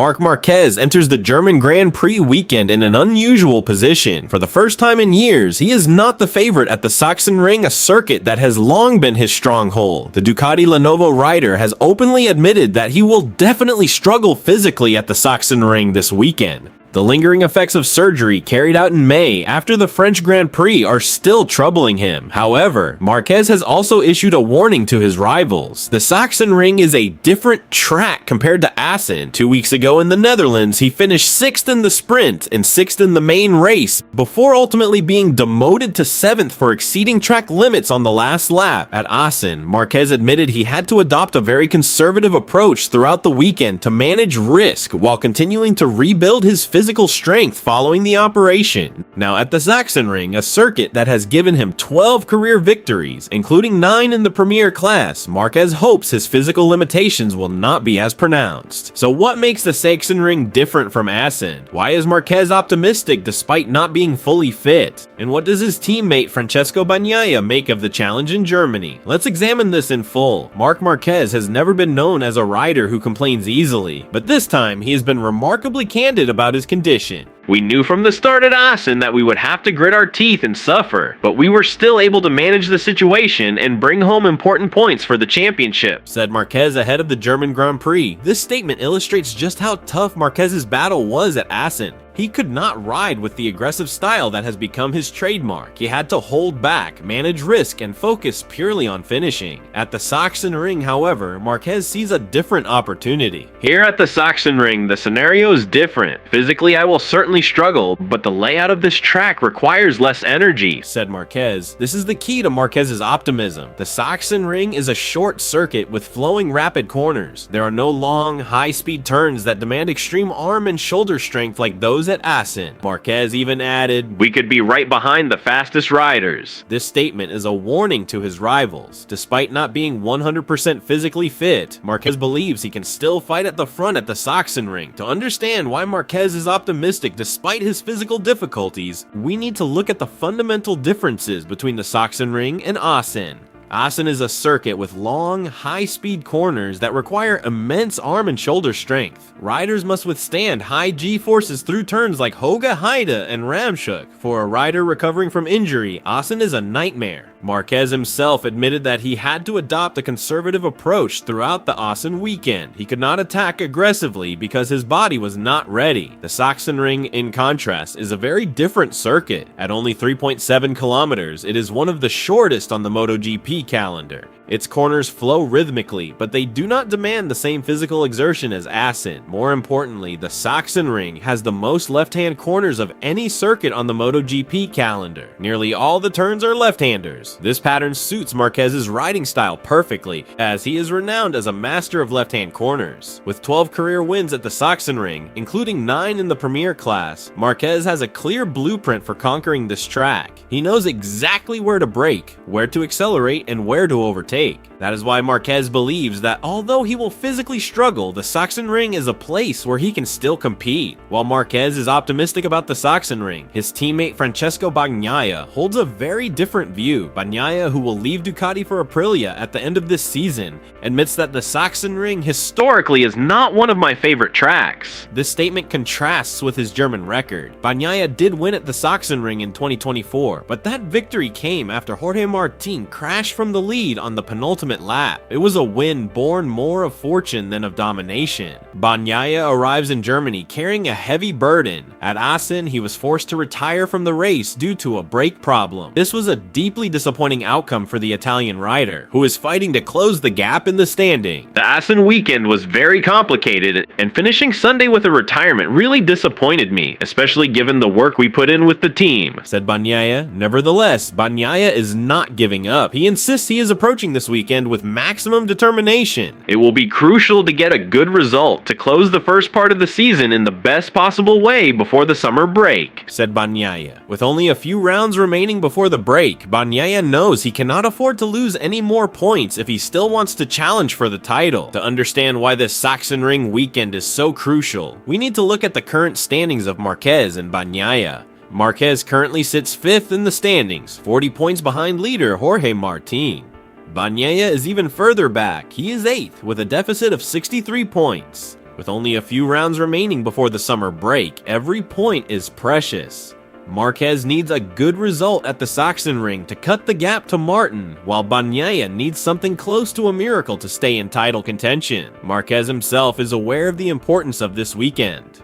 Marc Marquez enters the German Grand Prix weekend in an unusual position. For the first time in years, he is not the favorite at the Sachsenring, a circuit that has long been his stronghold. The Ducati Lenovo rider has openly admitted that he will definitely struggle physically at the Sachsenring this weekend. The lingering effects of surgery carried out in May after the French Grand Prix are still troubling him. However, Marquez has also issued a warning to his rivals. The Sachsenring is a different track compared to Assen. 2 weeks ago in the Netherlands, he finished 6th in the sprint and 6th in the main race, before ultimately being demoted to 7th for exceeding track limits on the last lap. At Assen, Marquez admitted he had to adopt a very conservative approach throughout the weekend to manage risk while continuing to rebuild his physical strength following the operation. Now at the Sachsenring, a circuit that has given him 12 career victories, including 9 in the Premier class, Marquez hopes his physical limitations will not be as pronounced. So what makes the Sachsenring different from Assen? Why is Marquez optimistic despite not being fully fit? And what does his teammate Francesco Bagnaia make of the challenge in Germany? Let's examine this in full. Marc Marquez has never been known as a rider who complains easily, but this time he has been remarkably candid about his condition. We knew from the start at Assen that we would have to grit our teeth and suffer, but we were still able to manage the situation and bring home important points for the championship, said Marquez ahead of the German Grand Prix. This statement illustrates just how tough Marquez's battle was at Assen. He could not ride with the aggressive style that has become his trademark. He had to hold back, manage risk, and focus purely on finishing. At the Sachsenring, however, Marquez sees a different opportunity. Here at the Sachsenring, the scenario is different. Physically, I will certainly struggle, but the layout of this track requires less energy, said Marquez. This is the key to Marquez's optimism. The Sachsenring is a short circuit with flowing rapid corners. There are no long, high-speed turns that demand extreme arm and shoulder strength like those at Assen. Marquez even added, "We could be right behind the fastest riders." This statement is a warning to his rivals. Despite not being 100% physically fit, Marquez believes he can still fight at the front at the Sachsenring. To understand why Marquez is optimistic despite his physical difficulties, we need to look at the fundamental differences between the Sachsenring and Assen. Assen is a circuit with long, high-speed corners that require immense arm and shoulder strength. Riders must withstand high G-forces through turns like Hoge Heide and Ramschuk. For a rider recovering from injury, Assen is a nightmare. Marquez himself admitted that he had to adopt a conservative approach throughout the Assen weekend. He could not attack aggressively because his body was not ready. The Sachsenring, in contrast, is a very different circuit. At only 3.7 kilometers, it is one of the shortest on the MotoGP calendar. Its corners flow rhythmically, but they do not demand the same physical exertion as Assen. More importantly, the Sachsenring has the most left-hand corners of any circuit on the MotoGP calendar. Nearly all the turns are left-handers. This pattern suits Marquez's riding style perfectly, as he is renowned as a master of left-hand corners. With 12 career wins at the Sachsenring, including 9 in the Premier class, Marquez has a clear blueprint for conquering this track. He knows exactly where to brake, where to accelerate, and where to overtake. That is why Marquez believes that although he will physically struggle, the Sachsenring is a place where he can still compete. While Marquez is optimistic about the Sachsenring, his teammate Francesco Bagnaia holds a very different view. Bagnaia, who will leave Ducati for Aprilia at the end of this season, admits that the Sachsenring historically is not one of my favorite tracks. This statement contrasts with his German record. Bagnaia did win at the Sachsenring in 2024, but that victory came after Jorge Martin crashed from the lead on the penultimate lap. It was a win born more of fortune than of domination. Bagnaia arrives in Germany carrying a heavy burden. At Assen, he was forced to retire from the race due to a brake problem. This was a deeply disappointing outcome for the Italian rider, who is fighting to close the gap in the standing. The Assen weekend was very complicated, and finishing Sunday with a retirement really disappointed me, especially given the work we put in with the team, said Bagnaia. Nevertheless, Bagnaia is not giving up. He insists he is approaching this weekend with maximum determination. It will be crucial to get a good result to close the first part of the season in the best possible way before the summer break, said Bagnaia. With only a few rounds remaining before the break, Bagnaia knows he cannot afford to lose any more points if he still wants to challenge for the title. To understand why this Sachsenring weekend is so crucial, we need to look at the current standings of Marquez and Bagnaia. Marquez currently sits 5th in the standings, 40 points behind leader Jorge Martin. Bagnaia is even further back. He is 8th with a deficit of 63 points. With only a few rounds remaining before the summer break, every point is precious. Marquez needs a good result at the Sachsenring to cut the gap to Martin, while Bagnaia needs something close to a miracle to stay in title contention. Marquez himself is aware of the importance of this weekend.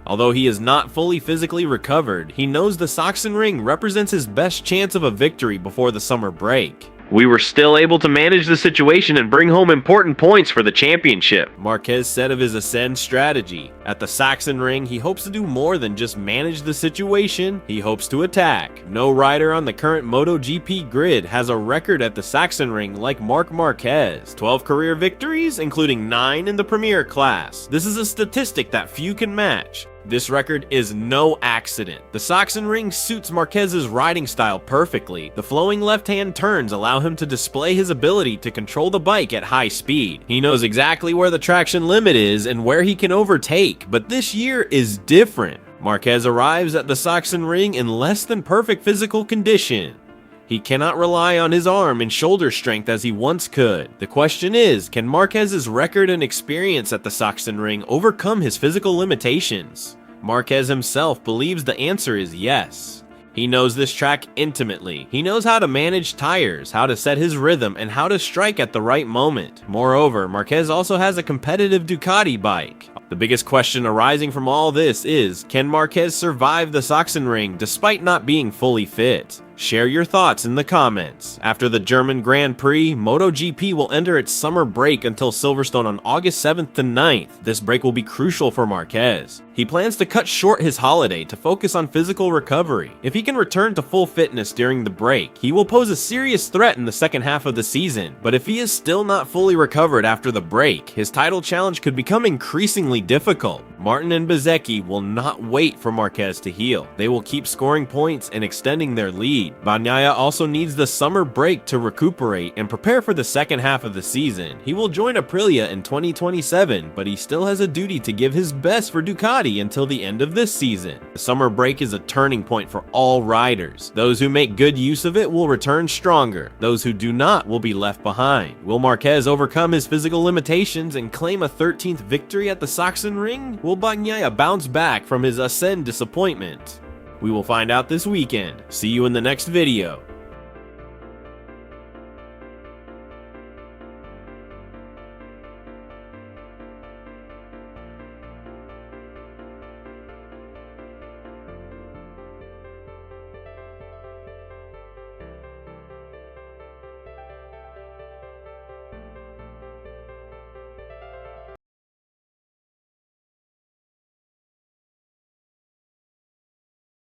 Although he is not fully physically recovered, he knows the Sachsenring represents his best chance of a victory before the summer break. We were still able to manage the situation and bring home important points for the championship. Marquez said of his ascend strategy. At the Sachsenring, he hopes to do more than just manage the situation, he hopes to attack. No rider on the current MotoGP grid has a record at the Sachsenring like Marc Marquez. 12 career victories, including 9 in the Premier class. This is a statistic that few can match. This record is no accident. The Sachsenring suits Marquez's riding style perfectly. The flowing left-hand turns allow him to display his ability to control the bike at high speed. He knows exactly where the traction limit is and where he can overtake, but this year is different. Marquez arrives at the Sachsenring in less than perfect physical condition. He cannot rely on his arm and shoulder strength as he once could. The question is, can Marquez's record and experience at the Sachsenring overcome his physical limitations? Marquez himself believes the answer is yes. He knows this track intimately. He knows how to manage tires, how to set his rhythm, and how to strike at the right moment. Moreover, Marquez also has a competitive Ducati bike. The biggest question arising from all this is, can Marquez survive the Sachsenring despite not being fully fit? Share your thoughts in the comments. After the German Grand Prix, MotoGP will enter its summer break until Silverstone on August 7th to 9th. This break will be crucial for Marquez. He plans to cut short his holiday to focus on physical recovery. If he can return to full fitness during the break, he will pose a serious threat in the second half of the season. But if he is still not fully recovered after the break, his title challenge could become increasingly difficult. Martin and Bezzecchi will not wait for Marquez to heal. They will keep scoring points and extending their lead. Bagnaia also needs the summer break to recuperate and prepare for the second half of the season. He will join Aprilia in 2027, but he still has a duty to give his best for Ducati until the end of this season. The summer break is a turning point for all riders. Those who make good use of it will return stronger. Those who do not will be left behind. Will Marquez overcome his physical limitations and claim a 13th victory at the Sachsenring? Will Bagnaia bounce back from his ascend disappointment? We will find out this weekend. See you in the next video.